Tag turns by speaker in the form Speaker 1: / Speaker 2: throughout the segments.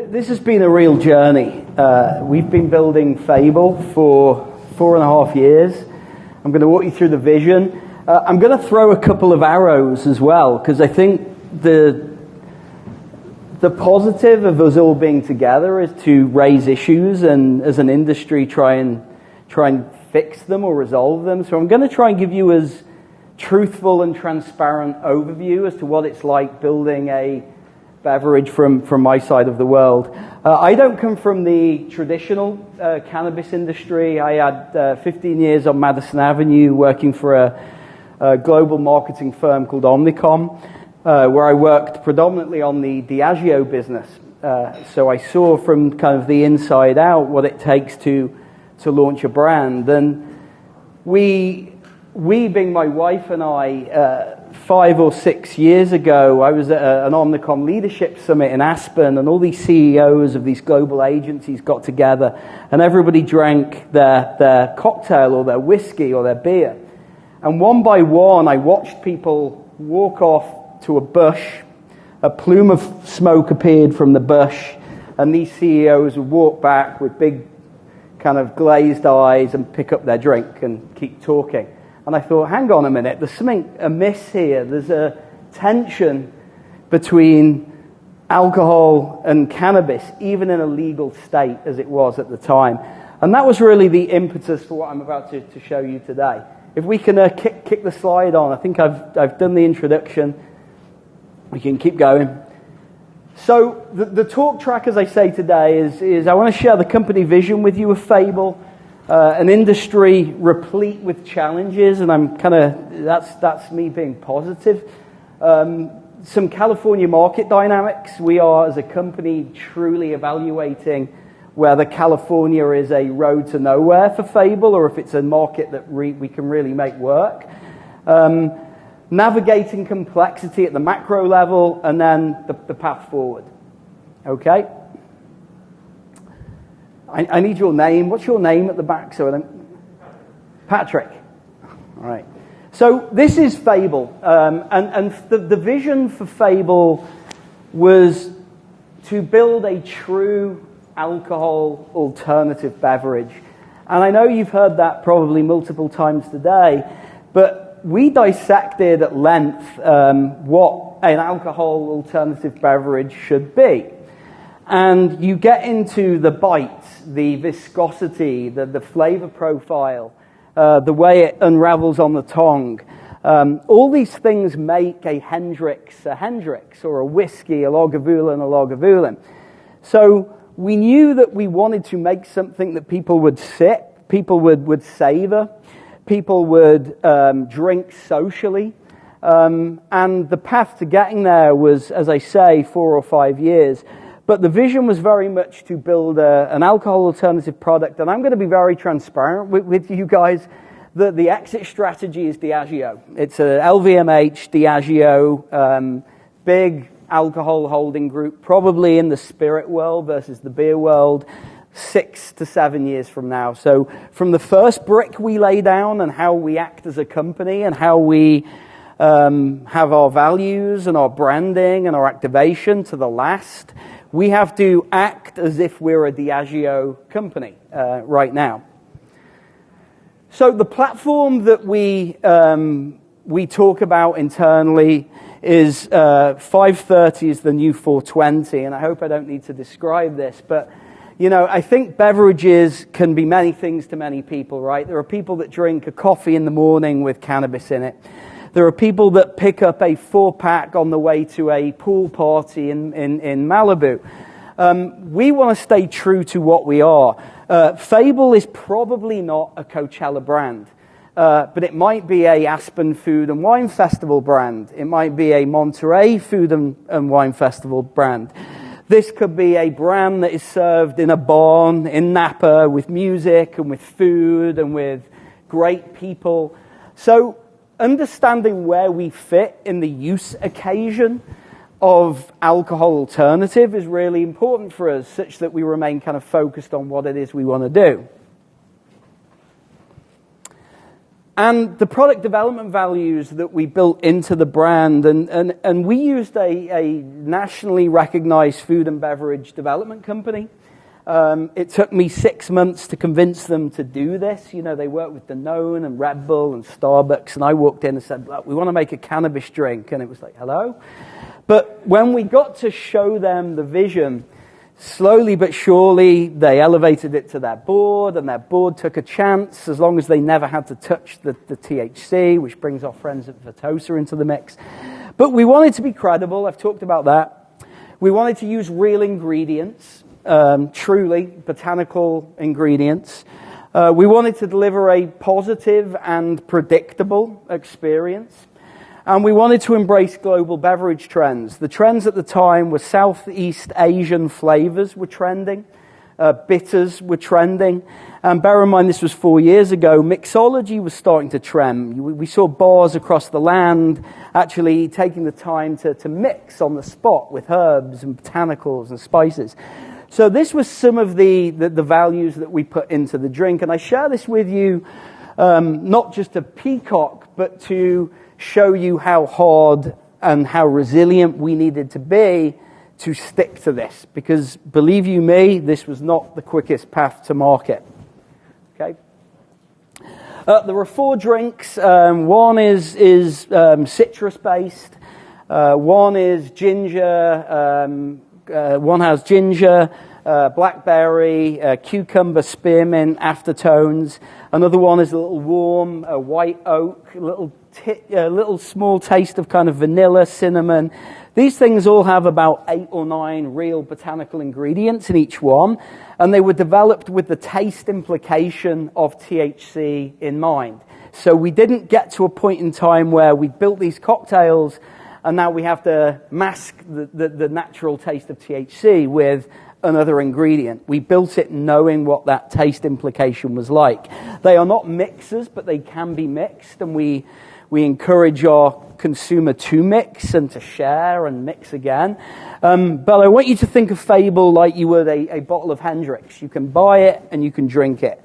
Speaker 1: This has been a real journey. We've been building Fable for 4.5 years. I'm going to walk you through the vision. I'm going to throw a couple of arrows as well, because I think the positive of us all being together is to raise issues and as an industry try and fix them or resolve them. So I'm going to try and give you as truthful and transparent overview as to what it's like building a beverage from my side of the world. I don't come from the traditional cannabis industry. I had 15 years on Madison Avenue working for a global marketing firm called Omnicom, where I worked predominantly on the Diageo business. So I saw from kind of the inside out what it takes to launch a brand. And we being my wife and I, 5 or 6 years ago, I was at an Omnicom leadership summit in Aspen, and all these CEOs of these global agencies got together, and everybody drank their cocktail or their whiskey or their beer. And one by one, I watched people walk off to a bush, a plume of smoke appeared from the bush, and these CEOs would walk back with big kind of glazed eyes and pick up their drink and keep talking. And I thought, hang on a minute, there's something amiss here. There's a tension between alcohol and cannabis, even in a legal state as it was at the time. And that was really the impetus for what I'm about to show you today. If we can kick the slide on, I think I've done the introduction. We can keep going. So the talk track, as I say today, is I want to share the company vision with you of Fable. An industry replete with challenges, and I'm kind of, that's me being positive. Some California market dynamics. We are, as a company, truly evaluating whether California is a road to nowhere for Fable, or if it's a market that we can really make work. Navigating complexity at the macro level, and then the path forward. Okay? I need your name. What's your name at the back? So I don't... Patrick. All right. So this is Fable. And the vision for Fable was to build a true alcohol alternative beverage. And I know you've heard that probably multiple times today, but we dissected at length what an alcohol alternative beverage should be. And you get into the bite, the viscosity, the flavor profile, the way it unravels on the tongue. All these things make a Hendrix, or a whiskey, a Lagavulin, a Lagavulin. So we knew that we wanted to make something that people would sip, people would savor, people would drink socially. And the path to getting there was, as I say, 4 or 5 years. But the vision was very much to build an alcohol alternative product. And I'm going to be very transparent with you guys. The exit strategy is Diageo. It's a LVMH, Diageo, big alcohol holding group, probably in the spirit world versus the beer world, 6 to 7 years from now. So from the first brick we lay down and how we act as a company and how we have our values and our branding and our activation to the last, we have to act as if we're a Diageo company right now. So the platform that we talk about internally is 530 is the new 420, and I hope I don't need to describe this, but you know, I think beverages can be many things to many people, right? There are people that drink a coffee in the morning with cannabis in it. There are people that pick up a 4-pack on the way to a pool party in Malibu. We want to stay true to what we are. Fable is probably not a Coachella brand, but it might be a Aspen Food and Wine Festival brand. It might be a Monterey Food and Wine Festival brand. This could be a brand that is served in a barn in Napa with music and with food and with great people. So understanding where we fit in the use occasion of alcohol alternative is really important for us, such that we remain kind of focused on what it is we want to do. And the product development values that we built into the brand, and we used a nationally recognized food and beverage development company. It took me 6 months to convince them to do this. You know, they work with Danone and Red Bull and Starbucks, and I walked in and said, look, we want to make a cannabis drink. And it was like, hello? But when we got to show them the vision, slowly but surely, they elevated it to their board, and their board took a chance, as long as they never had to touch the THC, which brings our friends at Vetosa into the mix. But we wanted to be credible. I've talked about that. We wanted to use real ingredients, truly botanical ingredients. We wanted to deliver a positive and predictable experience. And we wanted to embrace global beverage trends. The trends at the time were Southeast Asian flavors were trending, bitters were trending, and bear in mind this was 4 years ago, mixology was starting to trend. We saw bars across the land actually taking the time to mix on the spot with herbs and botanicals and spices. So this was some of the values that we put into the drink, and I share this with you not just to peacock, but to show you how hard and how resilient we needed to be to stick to this. Because believe you me, this was not the quickest path to market. Okay. There were 4 drinks. One is citrus based. One is ginger. One has ginger, blackberry, cucumber, spearmint, aftertones. Another one is a little warm, white oak, a little small taste of kind of vanilla, cinnamon. These things all have about 8 or 9 real botanical ingredients in each one, and they were developed with the taste implication of THC in mind. So we didn't get to a point in time where we built these cocktails and now we have to mask the natural taste of THC with another ingredient. We built it knowing what that taste implication was like. They are not mixers, but they can be mixed, and we encourage our consumer to mix and to share and mix again. But I want you to think of Fable like you would a bottle of Hendrix. You can buy it and you can drink it.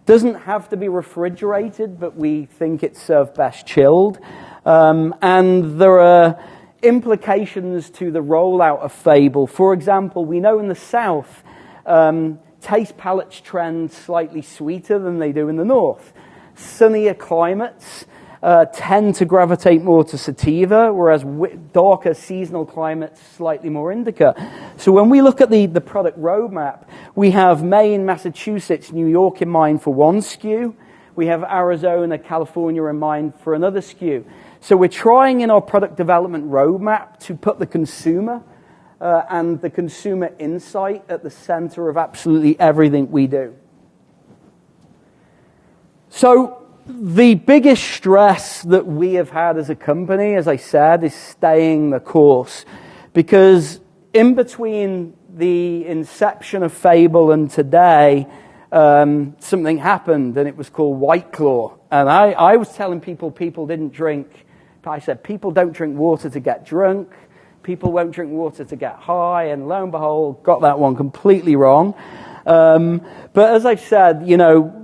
Speaker 1: Doesn't have to be refrigerated, but we think it's served best chilled. And there are implications to the rollout of Fable. For example, we know in the South, taste palates trend slightly sweeter than they do in the North. Sunnier climates tend to gravitate more to sativa, whereas darker seasonal climates slightly more indica. So when we look at the product roadmap, we have Maine, Massachusetts, New York in mind for one SKU. We have Arizona, California in mind for another SKU. So we're trying in our product development roadmap to put the consumer and the consumer insight at the center of absolutely everything we do. So the biggest stress that we have had as a company, as I said, is staying the course. Because in between the inception of Fable and today, something happened, and it was called White Claw. And I was telling people didn't drink. I said, people don't drink water to get drunk. People won't drink water to get high. And lo and behold, got that one completely wrong. But as I've said,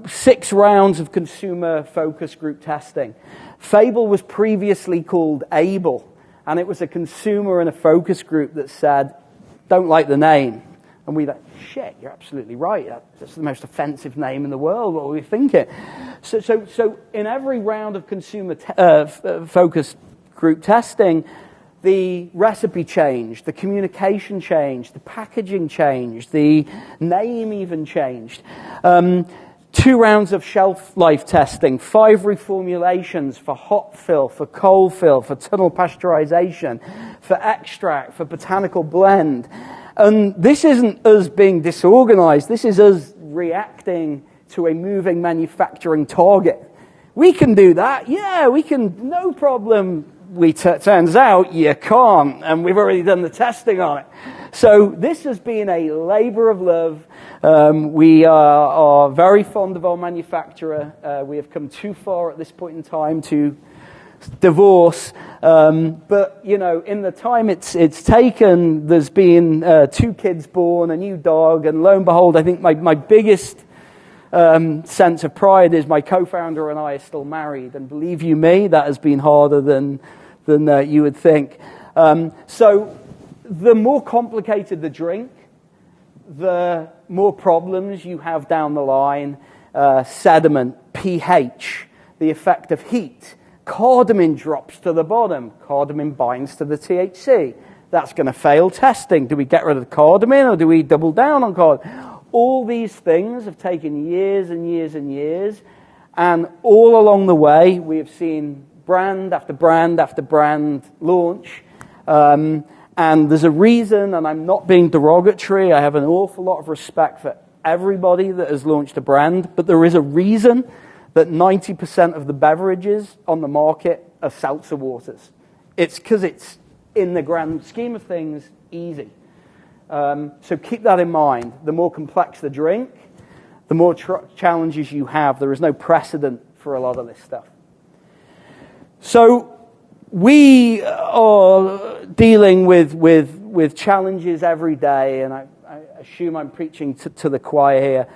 Speaker 1: 6 rounds of consumer focus group testing. Fable was previously called Able, and it was a consumer and a focus group that said, don't like the name. And we like, shit, you're absolutely right. That's the most offensive name in the world. What were we thinking? So in every round of consumer focus group testing, the recipe changed, the communication changed, the packaging changed, the name even changed. 2 rounds of shelf life testing, 5 reformulations for hop fill, for cold fill, for tunnel pasteurization, for extract, for botanical blend. And this isn't us being disorganized. This is us reacting to a moving manufacturing target. We can do that. Yeah, we can, no problem. Turns out you can't, and we've already done the testing on it. So this has been a labor of love. We are very fond of our manufacturer. We have come too far at this point in time to divorce. But, you know, in the time it's taken, there's been 2 kids born, a new dog, and lo and behold, I think my biggest sense of pride is my co-founder and I are still married. And believe you me, that has been harder than you would think. So the more complicated the drink, the more problems you have down the line. Sediment, pH, the effect of heat. Cardamom drops to the bottom. Cardamom binds to the THC. That's going to fail testing. Do we get rid of the cardamom or do we double down on cardamom? All these things have taken years and years and years. And all along the way, we have seen brand after brand after brand launch. And there's a reason, and I'm not being derogatory, I have an awful lot of respect for everybody that has launched a brand, but there is a reason that 90% of the beverages on the market are seltzer waters. It's because it's, in the grand scheme of things, easy. So keep that in mind. The more complex the drink, the more challenges you have. There is no precedent for a lot of this stuff. So we are dealing with challenges every day, and I assume I'm preaching to the choir here.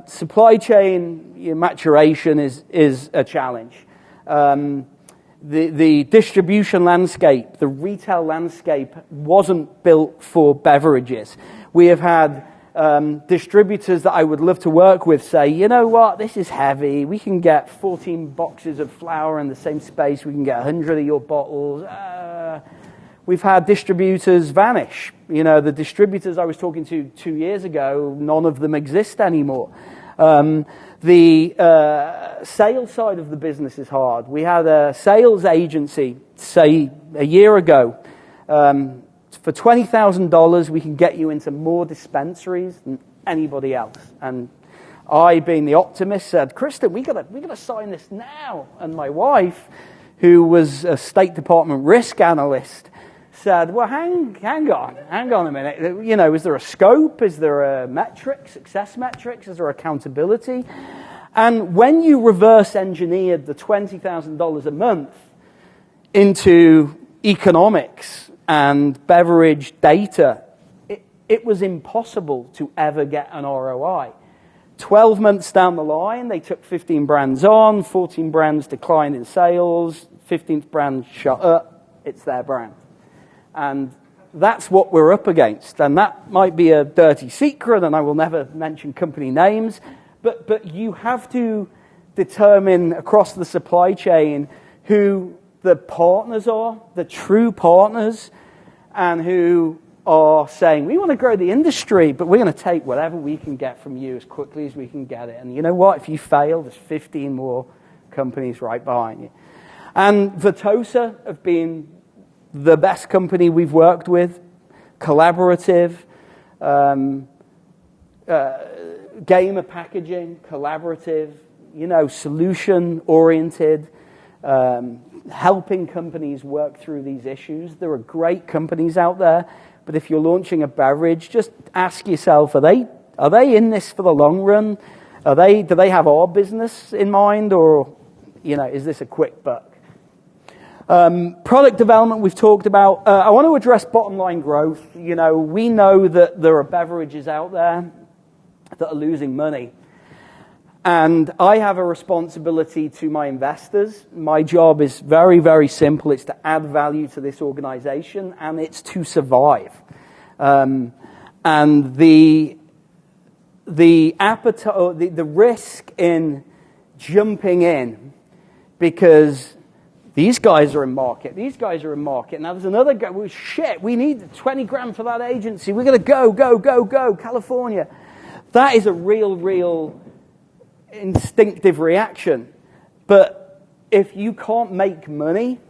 Speaker 1: Supply chain maturation is a challenge. The distribution landscape, the retail landscape wasn't built for beverages. We have had distributors that I would love to work with say, you know what, this is heavy. We can get 14 boxes of flour in the same space. We can get 100 of your bottles. We've had distributors vanish. You know, the distributors I was talking to 2 years ago, none of them exist anymore. The sales side of the business is hard. We had a sales agency, say, a year ago. For $20,000, we can get you into more dispensaries than anybody else. And I, being the optimist, said, Kristen, we gotta sign this now. And my wife, who was a State Department risk analyst, said, well, hang on a minute. You know, is there a scope? Is there a metric, success metrics? Is there accountability? And when you reverse engineered the $20,000 a month into economics and beverage data, it was impossible to ever get an ROI. 12 months down the line, they took 15 brands on, 14 brands declined in sales, 15th brand shut up, it's their brand. And that's what we're up against. And that might be a dirty secret, and I will never mention company names, but you have to determine across the supply chain who the partners are, the true partners, and who are saying, we want to grow the industry, but we're going to take whatever we can get from you as quickly as we can get it. And you know what? If you fail, there's 15 more companies right behind you. And Vitosa have been the best company we've worked with, collaborative, gamer packaging, collaborative, you know, solution-oriented, helping companies work through these issues. There are great companies out there, but if you're launching a beverage, just ask yourself, are they in this for the long run? Do they have our business in mind, or, you know, is this a quick buck? Product development we've talked about. I want to address bottom line growth. You know, we know that there are beverages out there that are losing money. And I have a responsibility to my investors. My job is very, very simple. It's to add value to this organization, and it's to survive. And the appetite, the risk in jumping in because these guys are in market. These guys are in market. Now there's another guy. Well, shit, we need 20 grand for that agency. We're going to go, California. That is a real instinctive reaction. But if you can't make money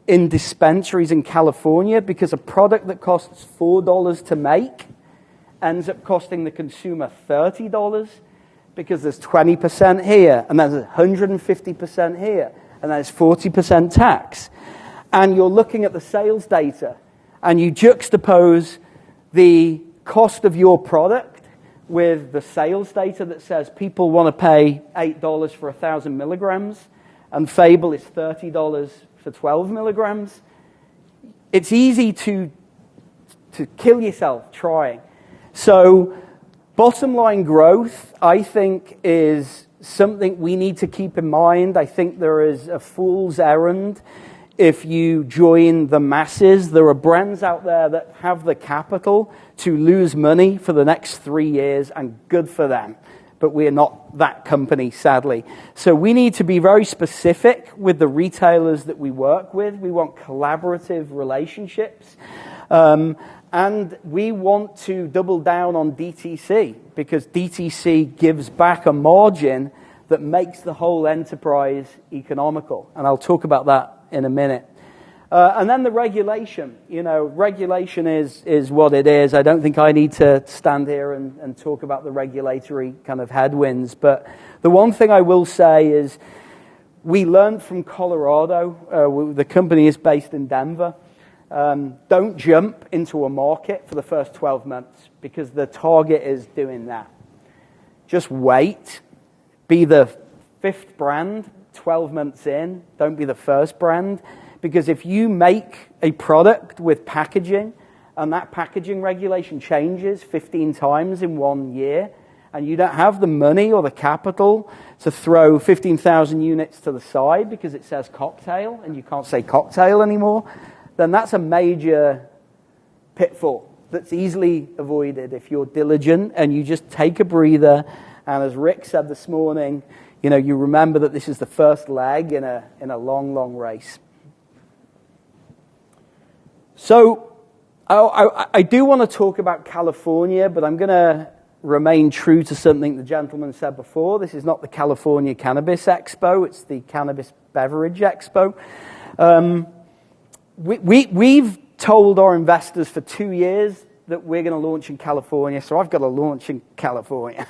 Speaker 1: in dispensaries in California because a product that costs $4 to make ends up costing the consumer $30 because there's 20% here and there's 150% here and there's 40% tax, and you're looking at the sales data and you juxtapose the cost of your product with the sales data that says people want to pay $8 for 1,000 milligrams, and Fable is $30 for 12 milligrams, it's easy to kill yourself trying. So bottom line growth, I think, is something we need to keep in mind. I think there is a fool's errand if you join the masses. There are brands out there that have the capital to lose money for the next 3 years, and good for them. But we are not that company, sadly. So we need to be very specific with the retailers that we work with. We want collaborative relationships. And we want to double down on DTC, because DTC gives back a margin that makes the whole enterprise economical. And I'll talk about that in a minute. And then the regulation. Regulation is what it is. I don't think I need to stand here and talk about the regulatory kind of headwinds. But the one thing I will say is we learned from Colorado. The company is based in Denver. Don't jump into a market for the first 12 months, because the target is doing that. Just wait. Be the 5th brand 12 months in. Don't be the first brand. Because if you make a product with packaging, and that packaging regulation changes 15 times in 1 year, and you don't have the money or the capital to throw 15,000 units to the side because it says cocktail, and you can't say cocktail anymore, then that's a major pitfall that's easily avoided if you're diligent and you just take a breather. And as Rick said this morning, you remember that this is the first leg in a long, long race. So I do want to talk about California, but I'm going to remain true to something the gentleman said before. This is not the California Cannabis Expo. It's the Cannabis Beverage Expo. We've told our investors for 2 years that we're going to launch in California, so I've got to launch in California.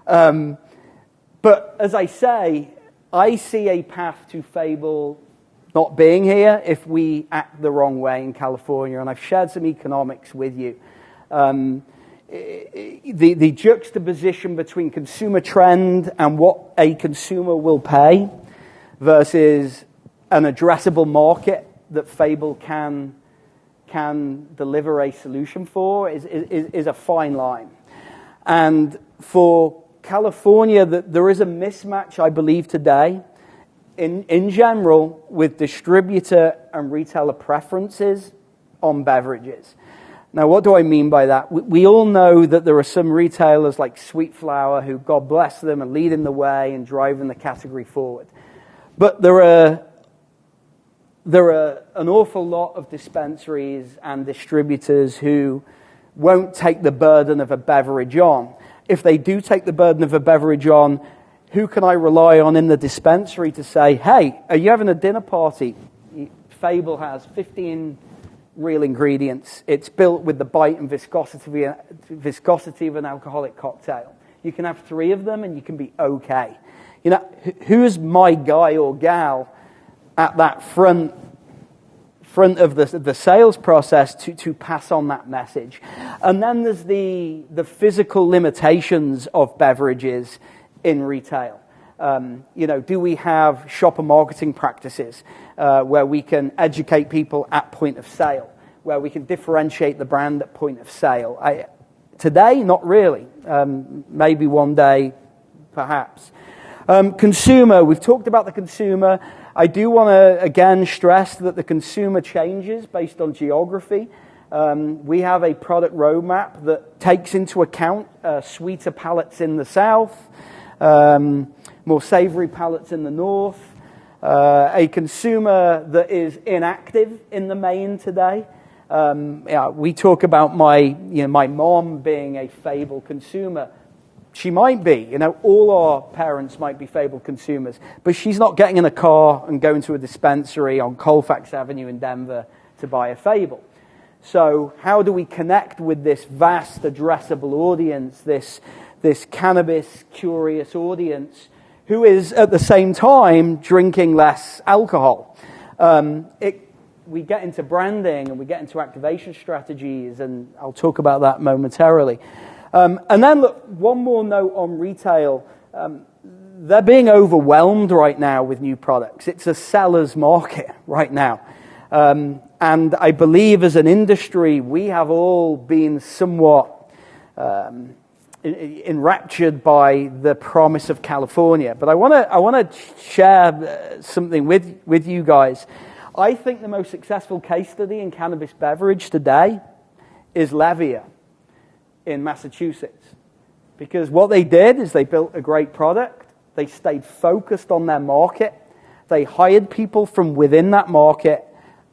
Speaker 1: But as I say, I see a path to Fable not being here if we act the wrong way in California, and I've shared some economics with you. The juxtaposition between consumer trend and what a consumer will pay versus an addressable market that Fable can deliver a solution for is a fine line. And for California, there is a mismatch, I believe, today in general with distributor and retailer preferences on beverages. Now, what do I mean by that? We all know that there are some retailers like Sweet Flower who, God bless them, are leading the way and driving the category forward. But there are an awful lot of dispensaries and distributors who won't take the burden of a beverage on. If they do take the burden of a beverage on, who can I rely on in the dispensary to say, hey, are you having a dinner party? Fable has 15 real ingredients. It's built with the bite and viscosity of an alcoholic cocktail. You can have 3 of them and you can be okay. Who's my guy or gal at that front of the sales process to pass on that message? And then there's the physical limitations of beverages in retail. Do we have shopper marketing practices where we can educate people at point of sale, where we can differentiate the brand at point of sale? Today, not really. Maybe one day, perhaps. Consumer, we've talked about the consumer. I do want to, again, stress that the consumer changes based on geography. We have a product roadmap that takes into account sweeter palates in the south, more savory palates in the north, a consumer that is inactive in the Maine today. We talk about my mom being a Fable consumer. She might be, all our parents might be Fable consumers, but she's not getting in a car and going to a dispensary on Colfax Avenue in Denver to buy a Fable. So how do we connect with this vast addressable audience, this cannabis curious audience who is at the same time drinking less alcohol? we get into branding and we get into activation strategies, and I'll talk about that momentarily. And then, look, one more note on retail. They're being overwhelmed right now with new products. It's a seller's market right now. And I believe as an industry, we have all been somewhat enraptured by the promise of California. But I want to share something with you guys. I think the most successful case study in cannabis beverage today is Levia in Massachusetts. Because what they did is they built a great product. They stayed focused on their market. They hired people from within that market,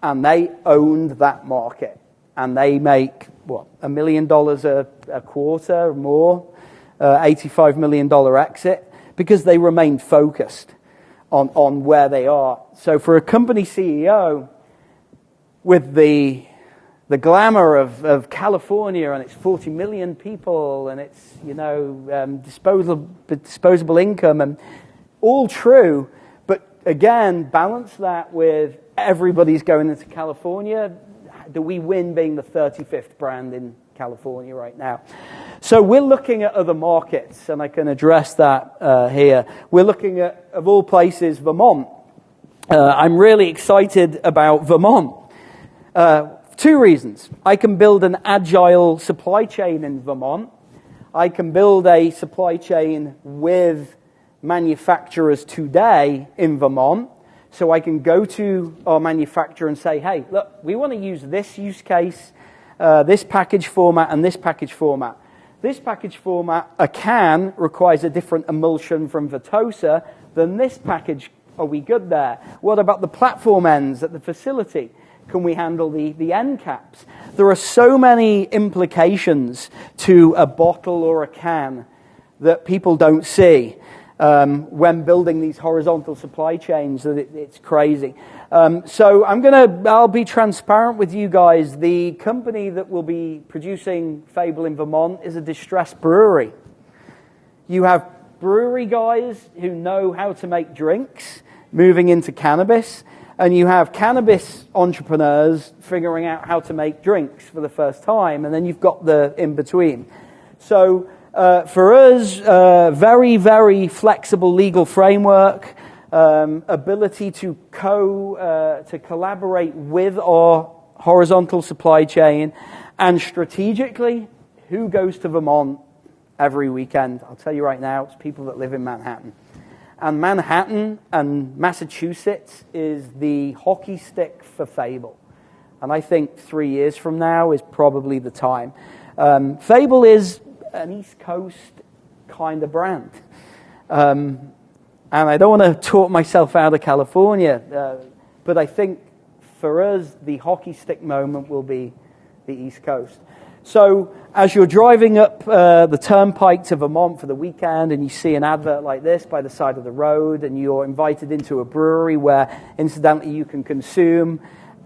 Speaker 1: and they owned that market. And they make, $1 million a quarter or more, $85 million exit, because they remained focused on where they are. So for a company CEO with the glamour of California, and it's 40 million people, and it's, disposable income, and all true, but again, balance that with everybody's going into California. Do we win being the 35th brand in California right now? So we're looking at other markets, and I can address that here. We're looking at, of all places, Vermont. I'm really excited about Vermont. 2 reasons. I can build an agile supply chain in Vermont. I can build a supply chain with manufacturers today in Vermont. So I can go to our manufacturer and say, hey, look, we want to use this use case, this package format, and this package format. This package format, a can, requires a different emulsion from Vitosa than this package. Are we good there? What about the platform ends at the facility? Can we handle the end caps? There are so many implications to a bottle or a can that people don't see when building these horizontal supply chains, that it's crazy. So I'll be transparent with you guys. The company that will be producing Fable in Vermont is a distressed brewery. You have brewery guys who know how to make drinks moving into cannabis, and you have cannabis entrepreneurs figuring out how to make drinks for the first time, and then you've got the in-between. So for us, very, very flexible legal framework, ability to collaborate with our horizontal supply chain, and strategically, who goes to Vermont every weekend? I'll tell you right now, it's people that live in Manhattan. And Manhattan and Massachusetts is the hockey stick for Fable. And I think 3 years from now is probably the time. Fable is an East Coast kind of brand. And I don't want to talk myself out of California, but I think for us, the hockey stick moment will be the East Coast. So as you're driving up the turnpike to Vermont for the weekend, and you see an advert like this by the side of the road, and you're invited into a brewery where, incidentally, you can consume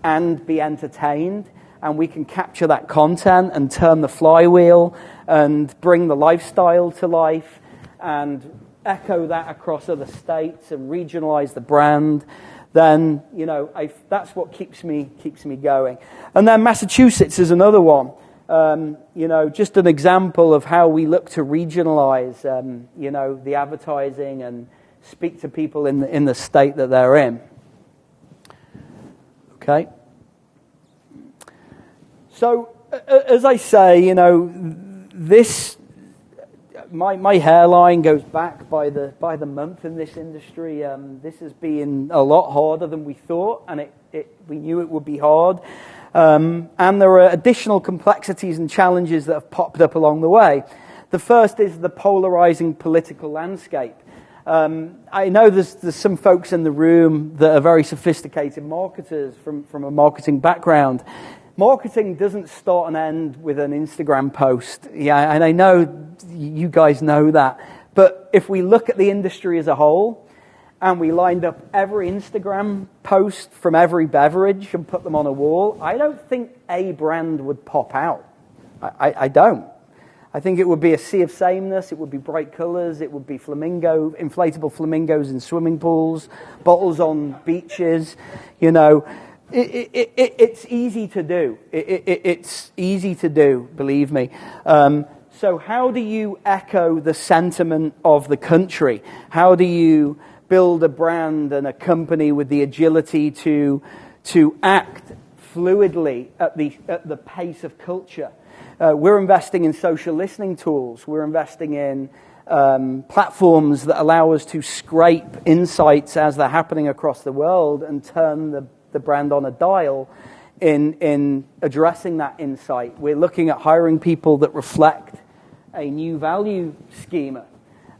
Speaker 1: and be entertained, and we can capture that content and turn the flywheel and bring the lifestyle to life and echo that across other states and regionalize the brand, then that's what keeps me going. And then Massachusetts is another one. Just an example of how we look to regionalize, the advertising and speak to people in the state that they're in. Okay. So, as I say, my hairline goes back by the month in this industry. This has been a lot harder than we thought, and we knew it would be hard. And there are additional complexities and challenges that have popped up along the way. The first is the polarizing political landscape. I know there's some folks in the room that are very sophisticated marketers from a marketing background. Marketing doesn't start and end with an Instagram post. Yeah, and I know you guys know that. But if we look at the industry as a whole, and we lined up every Instagram post from every beverage and put them on a wall, I don't think a brand would pop out. I don't. I think it would be a sea of sameness. It would be bright colors. It would be inflatable flamingos in swimming pools, bottles on beaches. It's easy to do. It's easy to do, believe me. So how do you echo the sentiment of the country? How do you build a brand and a company with the agility to act fluidly at the pace of culture? We're investing in social listening tools. We're investing in platforms that allow us to scrape insights as they're happening across the world and turn the brand on a dial in addressing that insight. We're looking at hiring people that reflect a new value schema.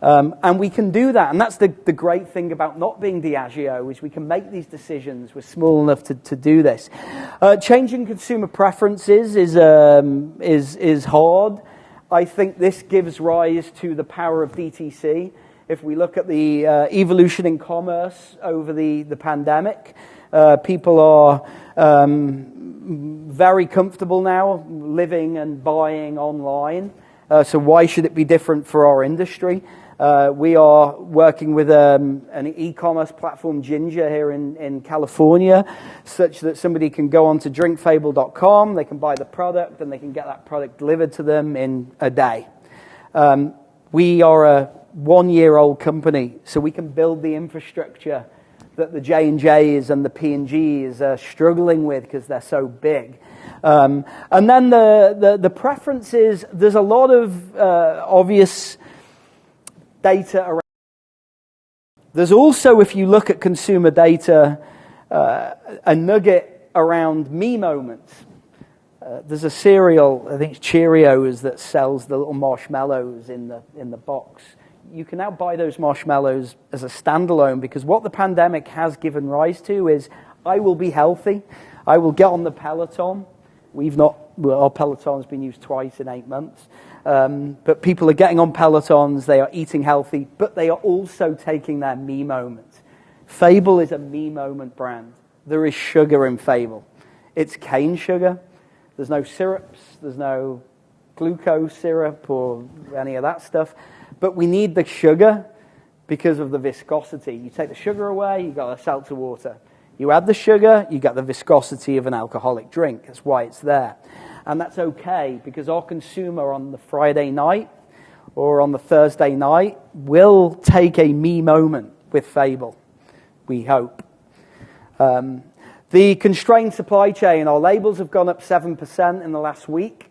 Speaker 1: And we can do that. And that's the great thing about not being Diageo, is we can make these decisions. We're small enough to do this. Changing consumer preferences is hard. I think this gives rise to the power of DTC. If we look at the evolution in commerce over the pandemic, people are very comfortable now living and buying online. So why should it be different for our industry? We are working with an e-commerce platform, Ginger, here in California, such that somebody can go on to drinkfable.com, they can buy the product, and they can get that product delivered to them in a day. We are a one-year-old company, so we can build the infrastructure that the J&Js and the P&Gs are struggling with because they're so big. And then the preferences, there's a lot of obvious data around. There's also, if you look at consumer data, a nugget around me moments. There's a cereal, I think it's Cheerios, that sells the little marshmallows in the box. You can now buy those marshmallows as a standalone, because what the pandemic has given rise to is, I will be healthy, I will get on the Peloton. Our Peloton's been used twice in 8 months. But people are getting on Pelotons, they are eating healthy, but they are also taking their me moment. Fable is a me moment brand. There is sugar in Fable. It's cane sugar. There's no syrups, there's no glucose syrup or any of that stuff. But we need the sugar because of the viscosity. You take the sugar away, you've got a seltzer water. You add the sugar, you get the viscosity of an alcoholic drink. That's why it's there. And that's okay, because our consumer on the Friday night or on the Thursday night will take a me moment with Fable, we hope. The constrained supply chain, our labels have gone up 7% in the last week.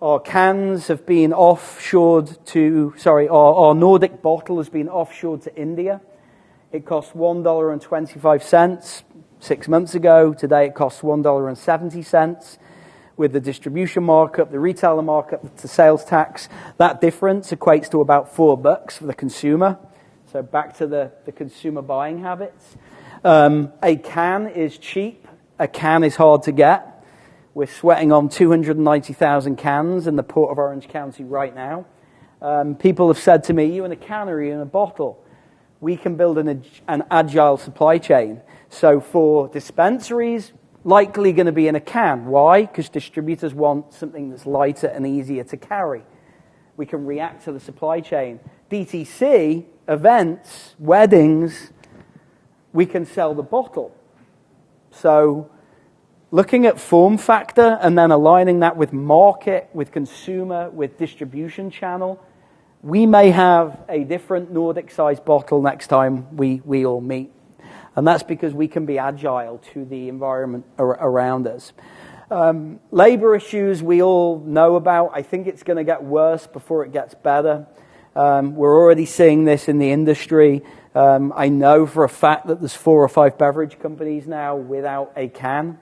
Speaker 1: Our cans have been offshored our Nordic bottle has been offshored to India. It cost $1.25 6 months ago. Today it costs $1.70. With the distribution markup, the retailer markup, the sales tax, that difference equates to about $4 for the consumer. So back to the consumer buying habits. A can is cheap. A can is hard to get. We're sweating on 290,000 cans in the Port of Orange County right now. People have said to me, you in a can or you in a bottle? We can build an agile supply chain. So for dispensaries, likely going to be in a can. Why? Because distributors want something that's lighter and easier to carry. We can react to the supply chain. DTC, events, weddings, we can sell the bottle. So looking at form factor and then aligning that with market, with consumer, with distribution channel, we may have a different Nordic-sized bottle next time we all meet. And that's because we can be agile to the environment around us. Labor issues we all know about. I think it's going to get worse before it gets better. We're already seeing this in the industry. I know for a fact that there's 4 or 5 beverage companies now without a can.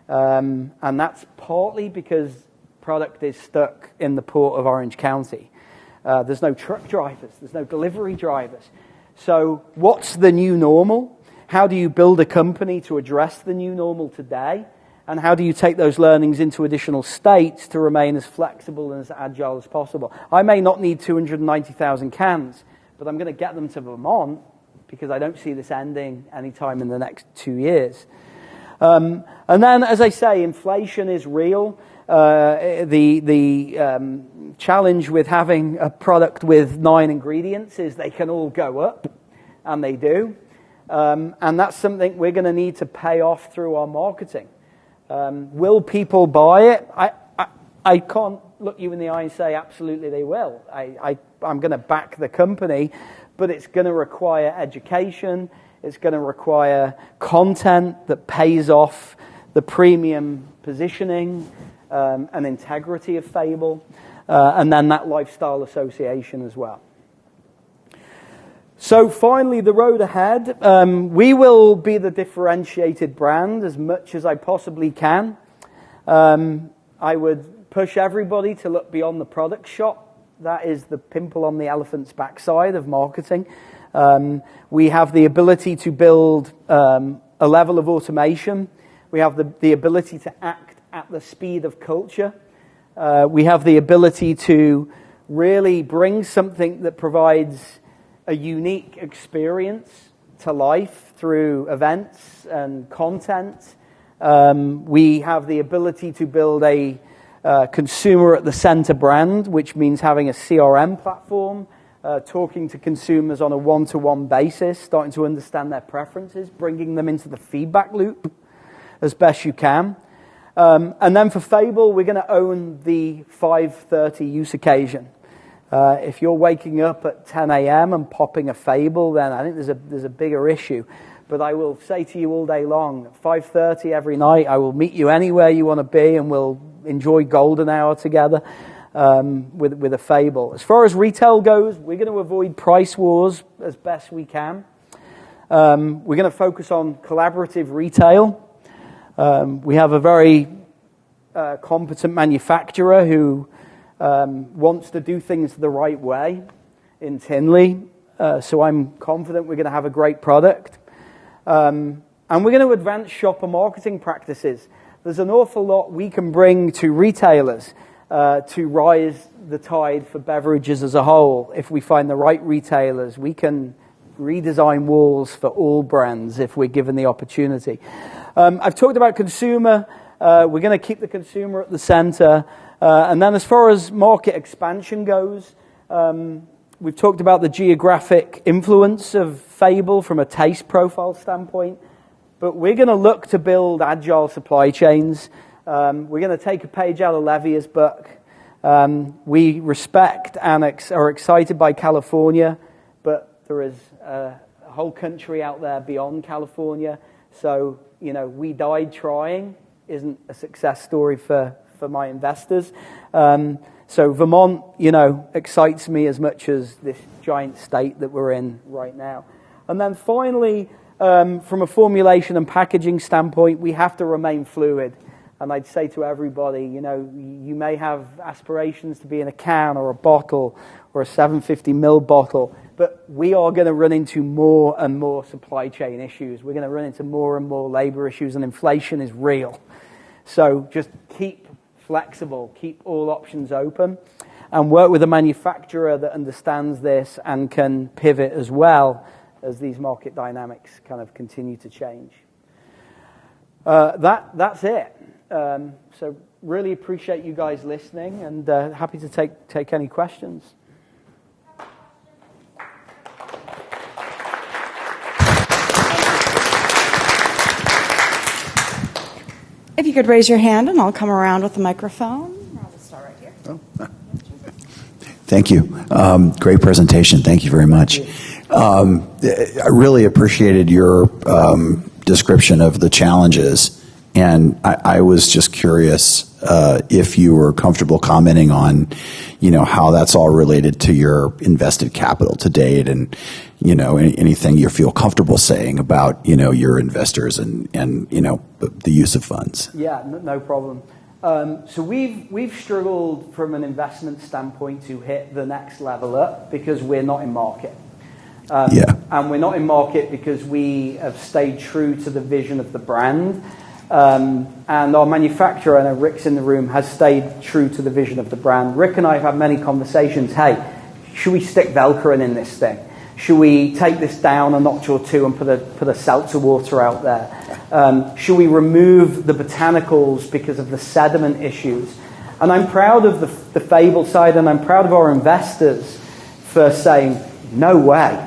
Speaker 1: And that's partly because product is stuck in the Port of Orange County. There's no truck drivers. There's no delivery drivers. So what's the new normal? How do you build a company to address the new normal today? And how do you take those learnings into additional states to remain as flexible and as agile as possible? I may not need 290,000 cans, but I'm going to get them to Vermont because I don't see this ending anytime in the next 2 years. And then, as I say, inflation is real. The challenge with having a product with 9 ingredients is they can all go up, and they do. And that's something we're going to need to pay off through our marketing. Will people buy it? I can't look you in the eye and say absolutely they will. I'm going to back the company, but it's going to require education. It's going to require content that pays off the premium positioning and integrity of Fable, and then that lifestyle association as well. So finally, the road ahead. We will be the differentiated brand as much as I possibly can. I would push everybody to look beyond the product shop. That is the pimple on the elephant's backside of marketing. We have the ability to build a level of automation. We have the ability to act at the speed of culture. We have the ability to really bring something that provides a unique experience to life through events and content. We have the ability to build a consumer at the center brand, which means having a CRM platform, talking to consumers on a one-to-one basis, starting to understand their preferences, bringing them into the feedback loop as best you can. And then for Fable, we're going to own the 5:30 use occasion. If you're waking up at 10 a.m. and popping a Fable, then I think there's a bigger issue. But I will say to you all day long, at 5:30 every night, I will meet you anywhere you want to be, and we'll enjoy golden hour together with a Fable. As far as retail goes, we're going to avoid price wars as best we can. We're going to focus on collaborative retail. We have a very competent manufacturer who wants to do things the right way in Tinley. So I'm confident we're going to have a great product. And we're going to advance shopper marketing practices. There's an awful lot we can bring to retailers to rise the tide for beverages as a whole. If we find the right retailers, we can redesign walls for all brands if we're given the opportunity. I've talked about consumer. We're going to keep the consumer at the center. And then as far as market expansion goes, we've talked about the geographic influence of Fable from a taste profile standpoint. But we're going to look to build agile supply chains. We're going to take a page out of Levia's book. We respect and are excited by California, but there is a whole country out there beyond California. So, we died trying isn't a success story for my investors. So Vermont, excites me as much as this giant state that we're in right now. And then finally, from a formulation and packaging standpoint, we have to remain fluid. And I'd say to everybody, you may have aspirations to be in a can or a bottle or a 750 ml bottle, but we are going to run into more and more supply chain issues. We're going to run into more and more labor issues, and inflation is real. So just keep flexible, keep all options open, and work with a manufacturer that understands this and can pivot as well as these market dynamics kind of continue to change. That's it. So really appreciate you guys listening, and happy to take any questions.
Speaker 2: If you could raise your hand, and I'll come around with the microphone. I'll just start right here.
Speaker 3: Oh. Thank you. Great presentation. Thank you very much. I really appreciated your description of the challenges. And I was just curious if you were comfortable commenting on, how that's all related to your invested capital to date, and anything you feel comfortable saying about your investors and the use of funds.
Speaker 1: Yeah, no problem. So we've struggled from an investment standpoint to hit the next level up because we're not in market. And we're not in market because we have stayed true to the vision of the brand. And our manufacturer, I know Rick's in the room, has stayed true to the vision of the brand. Rick and I have had many conversations. Hey, should we stick Velcorin in this thing? Should we take this down a notch or two and put a seltzer water out there? Should we remove the botanicals because of the sediment issues? And I'm proud of the Fable side, and I'm proud of our investors for saying, no way.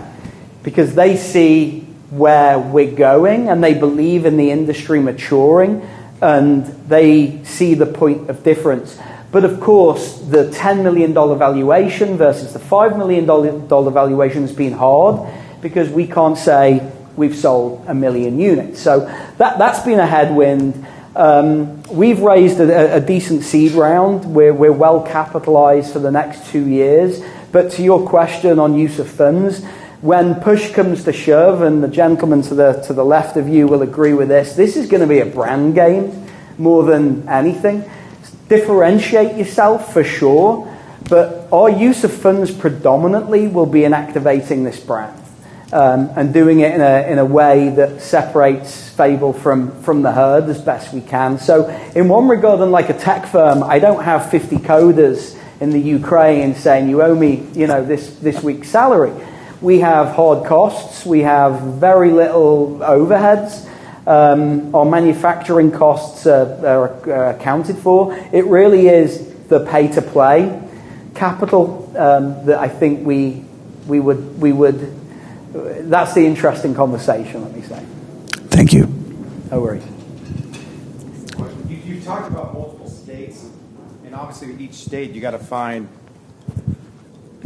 Speaker 1: Because they see where we're going, and they believe in the industry maturing, and they see the point of difference. But of course, the $10 million valuation versus the $5 million valuation has been hard, because we can't say we've sold 1 million units. So that's been a headwind. We've raised a decent seed round. We're well capitalized for the next 2 years. But to your question on use of funds, when push comes to shove, and the gentleman to the left of you will agree with this is going to be a brand game more than anything. Differentiate yourself for sure, but our use of funds predominantly will be in activating this brand. And doing it in a way that separates Fable from the herd as best we can. So in one regard, unlike a tech firm, I don't have 50 coders in the Ukraine saying, you owe me, this week's salary. We have hard costs. We have very little overheads. Our manufacturing costs are accounted for. It really is the pay-to-play capital that I think we would. That's the interesting conversation, let me say.
Speaker 3: Thank you.
Speaker 1: No worries.
Speaker 4: You talked about multiple states, and obviously each state you got to find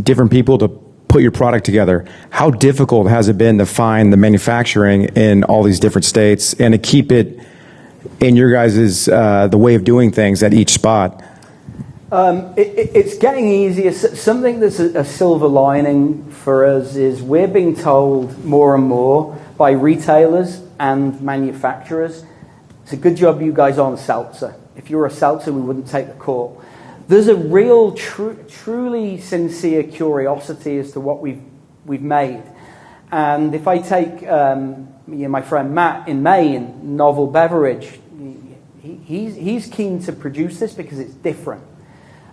Speaker 4: different people to put your product together. How difficult has it been to find the manufacturing in all these different states and to keep it in your guys' the way of doing things at each spot?
Speaker 1: It's getting easier. Something that's a silver lining for us is we're being told more and more by retailers and manufacturers, it's a good job you guys aren't seltzer. If you were a seltzer, we wouldn't take the call. There's a real, truly sincere curiosity as to what we've made. And if I take my friend Matt in Maine, Novel Beverage, he's keen to produce this because it's different.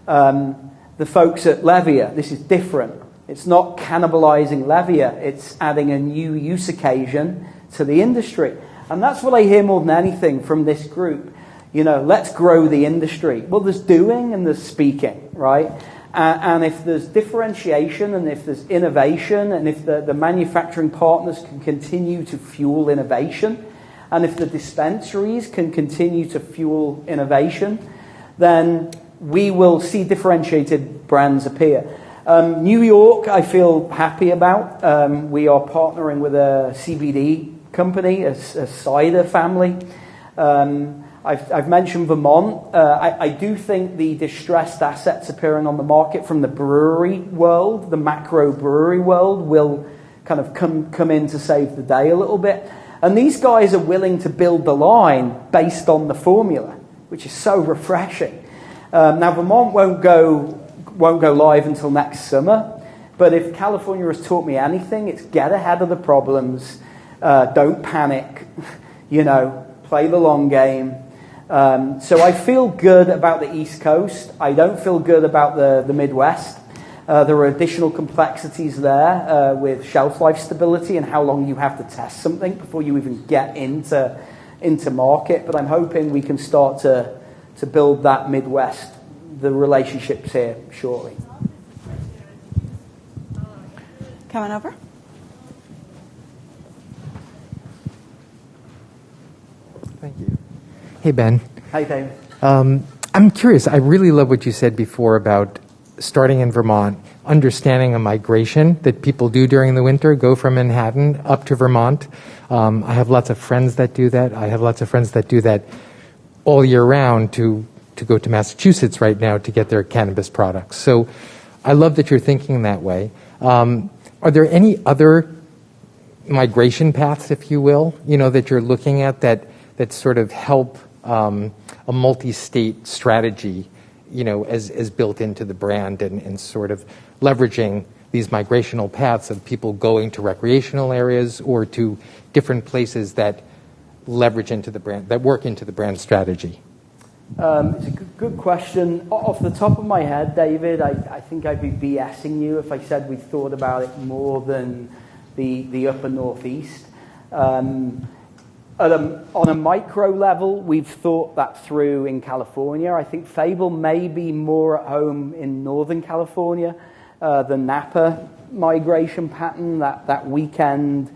Speaker 1: The folks at Levia, this is different. It's not cannibalizing Levia. It's adding a new use occasion to the industry. And that's what I hear more than anything from this group. Let's grow the industry. Well, there's doing and there's speaking, right? And if there's differentiation and if there's innovation and if the manufacturing partners can continue to fuel innovation and if the dispensaries can continue to fuel innovation, then we will see differentiated brands appear. New York, I feel happy about. We are partnering with a CBD company, a cider family. I've mentioned Vermont. I do think the distressed assets appearing on the market from the brewery world, the macro brewery world, will kind of come in to save the day a little bit. And these guys are willing to build the line based on the formula, which is so refreshing. Now, Vermont won't go live until next summer, but if California has taught me anything, it's get ahead of the problems, don't panic, play the long game. So I feel good about the East Coast. I don't feel good about the Midwest. There are additional complexities there with shelf life stability and how long you have to test something before you even get into market. But I'm hoping we can start to build that Midwest, the relationships here shortly.
Speaker 2: Coming over.
Speaker 5: Thank you. Hey, Ben.
Speaker 1: Hi, David.
Speaker 5: I'm curious. I really love what you said before about starting in Vermont, understanding a migration that people do during the winter, go from Manhattan up to Vermont. I have lots of friends that do that. I have lots of friends that do that all year round to go to Massachusetts right now to get their cannabis products. So I love that you're thinking that way. Are there any other migration paths, if you will, that you're looking at that sort of help a multi-state strategy, as built into the brand and sort of leveraging these migrational paths of people going to recreational areas or to different places that leverage into the brand, that work into the brand strategy?
Speaker 1: It's a good question. Off the top of my head, David, I think I'd be BSing you if I said we thought about it more than the upper Northeast. On a micro level, we've thought that through in California. I think Fable may be more at home in Northern California. The Napa migration pattern, that weekend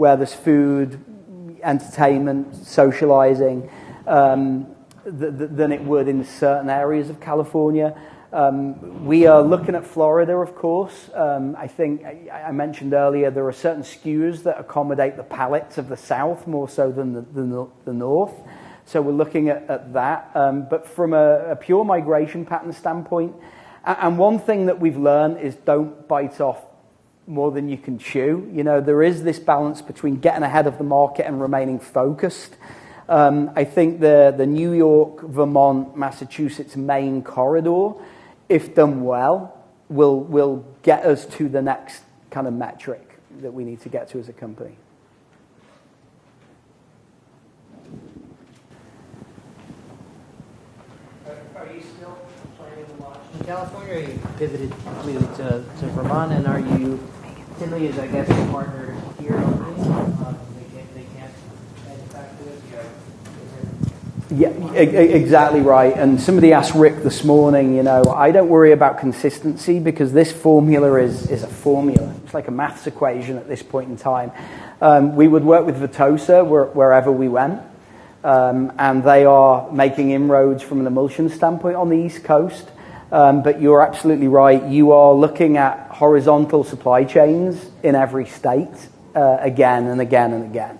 Speaker 1: where there's food, entertainment, socializing, than it would in certain areas of California. We are looking at Florida, of course. I think I mentioned earlier there are certain SKUs that accommodate the palates of the South more so than the North. So we're looking at that. But from a pure migration pattern standpoint, and one thing that we've learned is don't bite off more than you can chew. You know, there is this balance between getting ahead of the market and remaining focused. I think the New York, Vermont, Massachusetts, Maine corridor, if done well, will get us to the next kind of metric that we need to get to as a company.
Speaker 6: Are you still planning to launch in California, or are you pivoted completely to Vermont, and are you Tinley is, I guess, a partner here only? They can't manufacture it.
Speaker 1: Yeah, exactly right. And somebody asked Rick this morning, you know, I don't worry about consistency because this formula is a formula. It's like a maths equation at this point in time. We would work with Vitosa wherever we went, and they are making inroads from an emulsion standpoint on the East Coast. But you're absolutely right. You are looking at horizontal supply chains in every state again and again and again.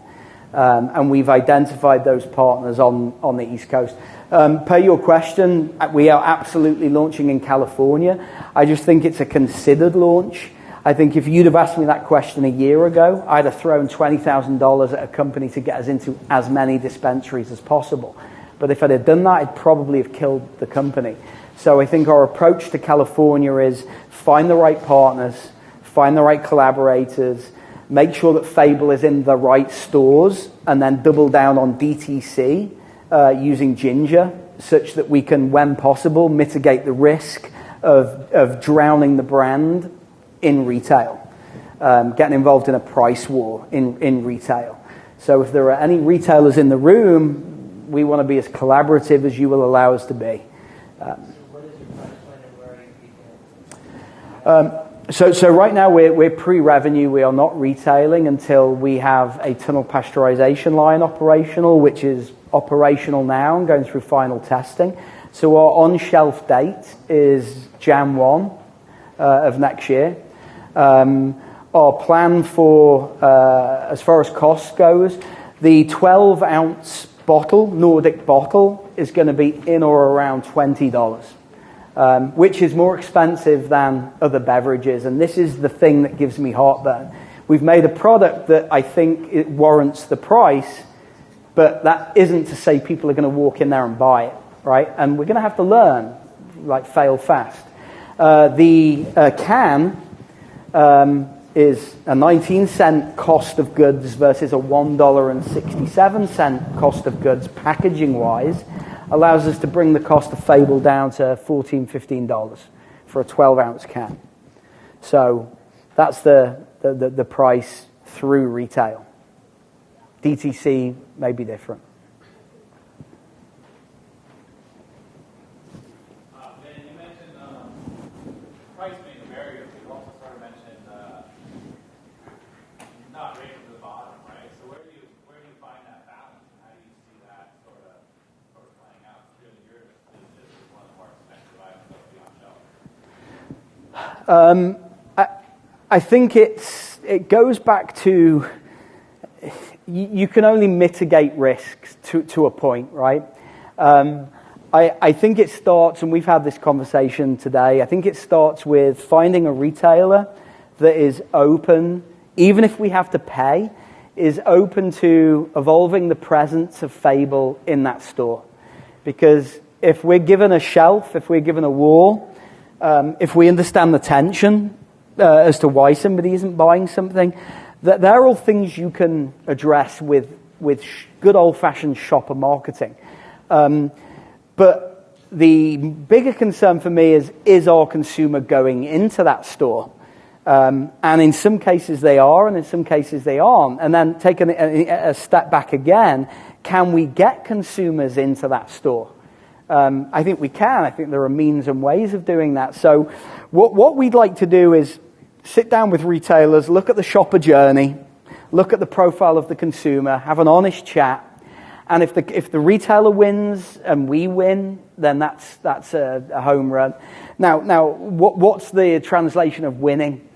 Speaker 1: And we've identified those partners on the East Coast. Per your question, we are absolutely launching in California. I just think it's a considered launch. I think if you'd have asked me that question a year ago, I'd have thrown $20,000 at a company to get us into as many dispensaries as possible. But if I'd have done that, I'd probably have killed the company. So I think our approach to California is find the right partners, find the right collaborators, make sure that Fable is in the right stores, and then double down on DTC using Ginger, such that we can, when possible, mitigate the risk of drowning the brand in retail, getting involved in a price war in retail. So if there are any retailers in the room, we want to be as collaborative as you will allow us to be.
Speaker 6: What is your price point, and where are you keeping it?
Speaker 1: So right now we're pre-revenue. We are not retailing until we have a tunnel pasteurization line operational, which is operational now and going through final testing. So our on-shelf date is Jan 1 of next year. Our plan for, as far as cost goes, the 12-ounce bottle, Nordic bottle, is going to be in or around $20. Which is more expensive than other beverages. And this is the thing that gives me heartburn. We've made a product that I think it warrants the price, but that isn't to say people are going to walk in there and buy it, right? And we're going to have to learn, like fail fast. The can is a 19-cent cost of goods versus a $1.67 cost of goods packaging-wise. Allows us to bring the cost of Fable down to $14, $15 for a 12-ounce can. So that's the price through retail. DTC may be different.
Speaker 7: Ben, you mentioned price being a barrier, but you also sort of mentioned not racing to the bottom, right? So where do you find that balance? How do you see that sort of playing out? Really, yours is just one of the more expensive items that will be on shelf.
Speaker 1: I think it goes back to you can only mitigate risks to a point, right? I think it starts, and we've had this conversation today, I think it starts with finding a retailer that is open, even if we have to pay, is open to evolving the presence of Fable in that store. Because if we're given a shelf, if we're given a wall, if we understand the tension as to why somebody isn't buying something, that they're all things you can address with good old-fashioned shopper marketing. But the bigger concern for me is our consumer going into that store? And in some cases they are, and in some cases they aren't. And then taking a step back again, can we get consumers into that store? I think we can. I think there are means and ways of doing that. So what we'd like to do is sit down with retailers, look at the shopper journey, look at the profile of the consumer, have an honest chat, and if the retailer wins and we win, then that's a home run. Now, what's the translation of winning?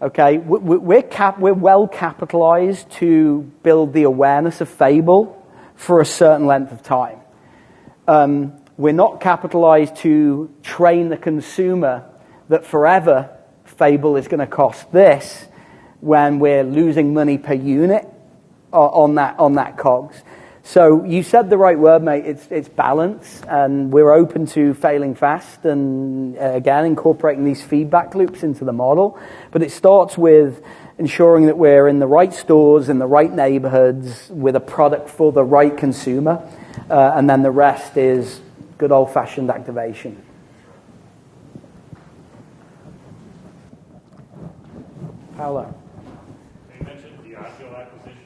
Speaker 1: Okay, we're well capitalized to build the awareness of Fable for a certain length of time. We're not capitalized to train the consumer that forever Fable is going to cost this when we're losing money per unit on that COGS. So you said the right word, mate. It's balance, and we're open to failing fast and, again, incorporating these feedback loops into the model. But it starts with ensuring that we're in the right stores, in the right neighborhoods, with a product for the right consumer, and then the rest is good old-fashioned activation. Paolo.
Speaker 8: You mentioned Diageo acquisition.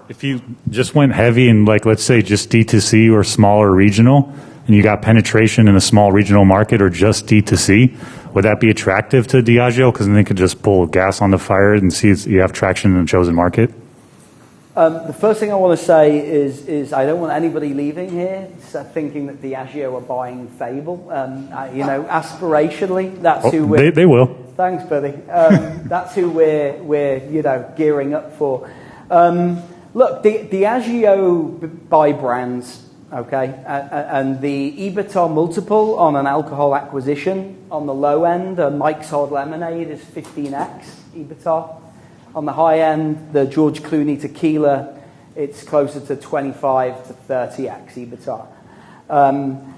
Speaker 8: If you just went heavy in, like, let's say just D2C or smaller regional, and you got penetration in a small regional market or just D2C, would that be attractive to Diageo? Because then they could just pull gas on the fire and see you have traction in a chosen market?
Speaker 1: The first thing I want to say is I don't want anybody leaving here thinking that Diageo are buying Fable. Aspirationally, that's who we're...
Speaker 8: They will.
Speaker 1: Thanks, buddy. That's who we're gearing up for. Look, Diageo buy brands, okay, and the EBITDA multiple on an alcohol acquisition on the low end, Mike's Hard Lemonade is 15x EBITDA. On the high end, the George Clooney tequila, it's closer to 25 to 30x EBITDA.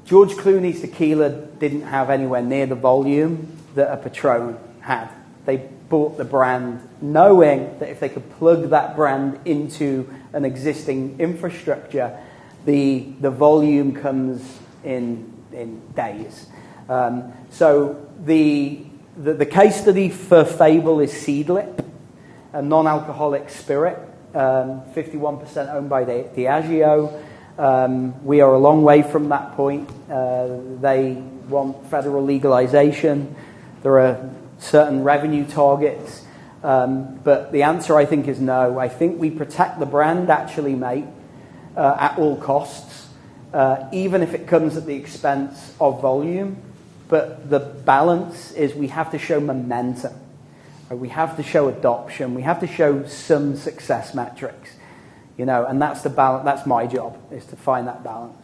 Speaker 1: George Clooney's tequila didn't have anywhere near the volume that a Patron had. They bought the brand knowing that if they could plug that brand into an existing infrastructure, the volume comes in days. So the case study for Fable is Seedlip, a non-alcoholic spirit, 51% owned by Diageo. We are a long way from that point. They want federal legalization. There are certain revenue targets. But the answer, I think, is no. I think we protect the brand, actually, mate, at all costs, even if it comes at the expense of volume. But the balance is we have to show momentum. We have to show adoption. We have to show some success metrics. And that's the balance. That's my job, is to find that balance.